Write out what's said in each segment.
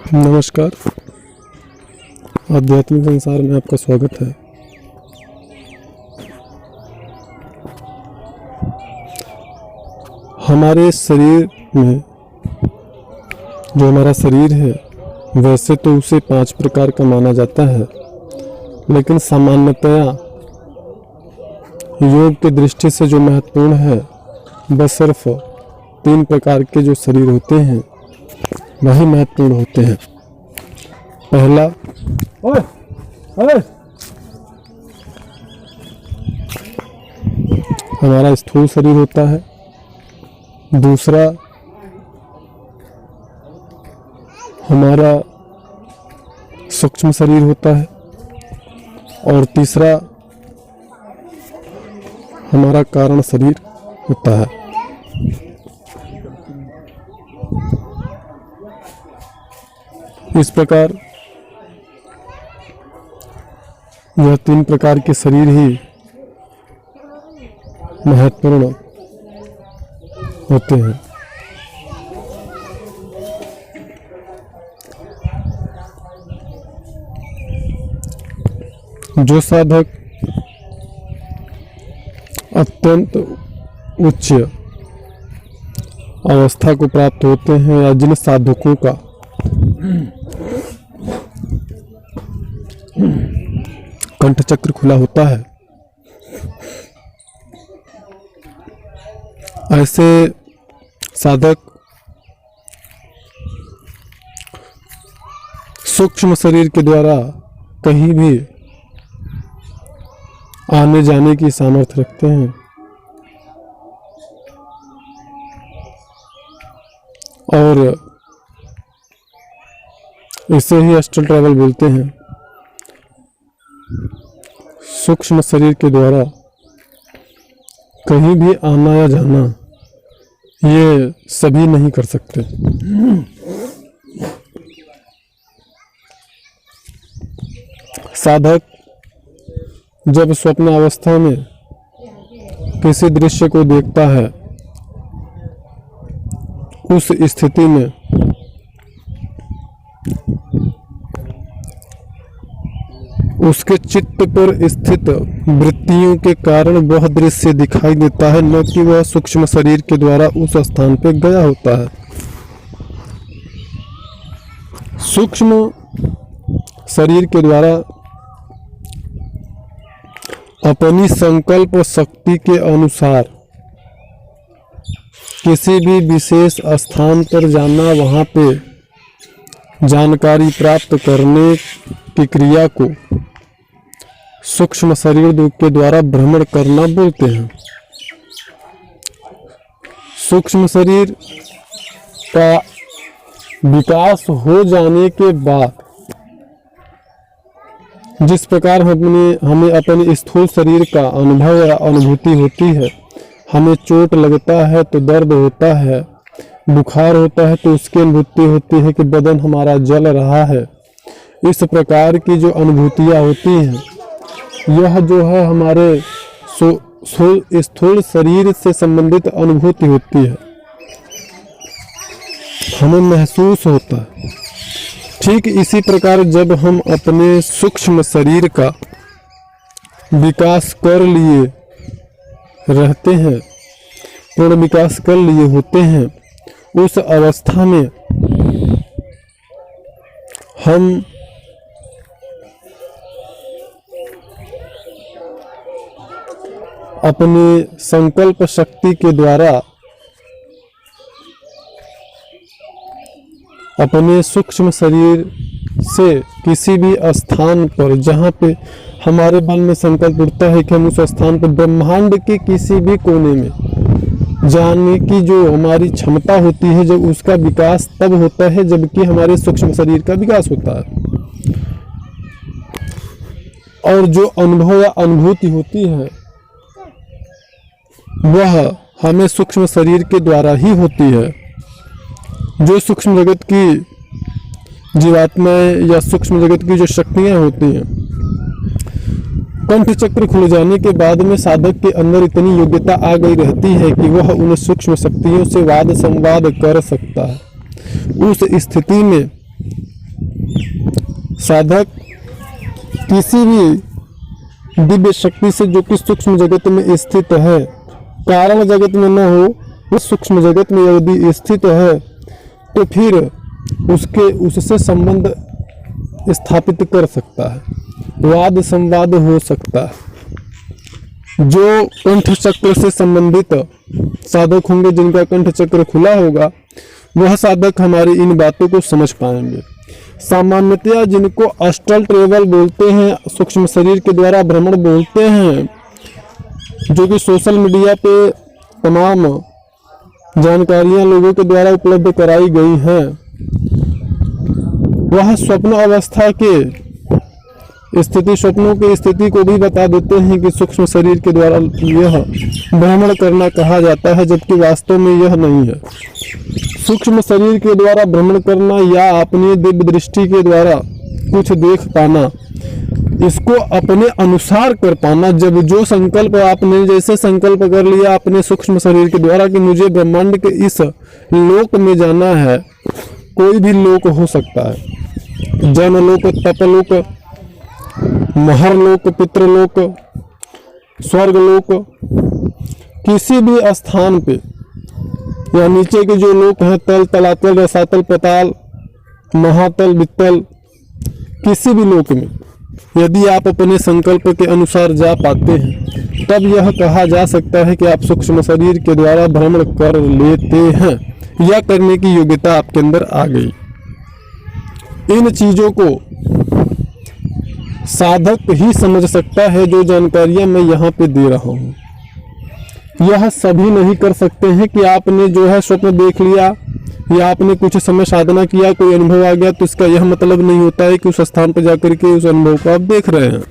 नमस्कार। आध्यात्मिक संसार में आपका स्वागत है। हमारे शरीर में जो हमारा शरीर है वैसे तो उसे 5 प्रकार का माना जाता है, लेकिन सामान्यतया योग की दृष्टि से जो महत्वपूर्ण है वह सिर्फ 3 प्रकार के जो शरीर होते हैं वही महत्वपूर्ण होते हैं। पहला हमारा स्थूल शरीर होता है, दूसरा हमारा सूक्ष्म शरीर होता है और तीसरा हमारा कारण शरीर होता है। इस प्रकार यह 3 प्रकार के शरीर ही महत्वपूर्ण होते हैं। जो साधक अत्यंत उच्च अवस्था को प्राप्त होते हैं या जिन साधकों का कंठ चक्र खुला होता है, ऐसे साधक सूक्ष्म शरीर के द्वारा कहीं भी आने जाने की सामर्थ्य रखते हैं और इसे ही एस्ट्रल ट्रैवल बोलते हैं। सूक्ष्म शरीर के द्वारा कहीं भी आना या जाना ये सभी नहीं कर सकते। साधक जब स्वप्न अवस्था में किसी दृश्य को देखता है, उस स्थिति में उसके चित्त पर स्थित वृत्तियों के कारण वह दृश्य दिखाई देता है, न कि वह सूक्ष्म शरीर के द्वारा उस स्थान पर गया होता है। सूक्ष्म शरीर के द्वारा अपनी संकल्प शक्ति के अनुसार किसी भी विशेष स्थान पर जाना, वहां पे जानकारी प्राप्त करने की क्रिया को सूक्ष्म शरीर के द्वारा भ्रमण करना बोलते हैं। सूक्ष्म शरीर का विकास हो जाने के बाद जिस प्रकार हमें अपने स्थूल शरीर का अनुभव या अनुभूति होती है, हमें चोट लगता है तो दर्द होता है, बुखार होता है तो उसकी अनुभूति होती है कि बदन हमारा जल रहा है। इस प्रकार की जो अनुभूतियाँ होती हैं, यह जो है हमारे स्थूल शरीर से संबंधित अनुभूति होती है, हमें महसूस होता है। ठीक इसी प्रकार जब हम अपने सूक्ष्म शरीर का विकास कर लिए रहते हैं, पूर्ण विकास कर लिए होते हैं, उस अवस्था में हम अपने संकल्प शक्ति के द्वारा अपने सूक्ष्म शरीर से किसी भी स्थान पर, जहाँ पे हमारे मन में संकल्प उठता है कि हम उस स्थान पर ब्रह्मांड के किसी भी कोने में जानने की जो हमारी क्षमता होती है, जब उसका विकास तब होता है जबकि हमारे सूक्ष्म शरीर का विकास होता है। और जो अनुभव या अनुभूति होती है वह हमें सूक्ष्म शरीर के द्वारा ही होती है। जो सूक्ष्म जगत की जीवात्माएं या सूक्ष्म जगत की जो शक्तियां होती हैं, कंठ चक्र खुल जाने के बाद में साधक के अंदर इतनी योग्यता आ गई रहती है कि वह उन सूक्ष्म शक्तियों से वाद संवाद कर सकता है। उस स्थिति में साधक किसी भी दिव्य शक्ति से जो कि सूक्ष्म जगत में स्थित है, कारण जगत में न हो, उस सूक्ष्म जगत में यदि स्थित है तो फिर उससे संबंध स्थापित कर सकता है, वाद संवाद हो सकता है। जो कंठ चक्र से संबंधित साधक होंगे, जिनका कंठ चक्र खुला होगा, वह साधक हमारी इन बातों को समझ पाएंगे। सामान्यतया जिनको अस्ट्रल ट्रेवल बोलते हैं, सूक्ष्म शरीर के द्वारा भ्रमण बोलते हैं, जो कि सोशल मीडिया पे तमाम जानकारियां लोगों के द्वारा उपलब्ध कराई गई हैं, वह स्वप्न अवस्था के स्थिति, स्वप्नों की स्थिति को भी बता देते हैं कि सूक्ष्म शरीर के द्वारा यह भ्रमण करना कहा जाता है, जबकि वास्तव में यह नहीं है। सूक्ष्म शरीर के द्वारा भ्रमण करना या अपनी दिव्य दृष्टि के द्वारा कुछ देख पाना, इसको अपने अनुसार कर पाना। जब जो संकल्प आपने जैसे संकल्प कर लिया अपने सूक्ष्म शरीर के द्वारा कि मुझे ब्रह्मांड के इस लोक में जाना है, कोई भी लोक हो सकता है, जनलोक, तपलोक, महरलोक, पितृलोक, स्वर्गलोक, किसी भी स्थान पे या नीचे के जो लोक हैं, तल, तलातल, रसातल, पताल, महातल, वित्तल, किसी भी लोक में यदि आप अपने संकल्प के अनुसार जा पाते हैं, तब यह कहा जा सकता है कि आप सूक्ष्म शरीर के द्वारा भ्रमण कर लेते हैं या करने की योग्यता आपके अंदर आ गई। इन चीजों को साधक ही समझ सकता है। जो जानकारियां मैं यहाँ पे दे रहा हूँ, यह सभी नहीं कर सकते हैं कि आपने जो है स्वप्न देख लिया या आपने कुछ समय साधना किया, कोई अनुभव आ गया, तो इसका यह मतलब नहीं होता है कि उस स्थान पर जाकर के उस अनुभव को आप देख रहे हैं।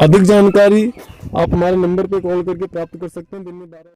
अधिक जानकारी आप हमारे नंबर पर कॉल करके प्राप्त कर सकते हैं। दिन में 12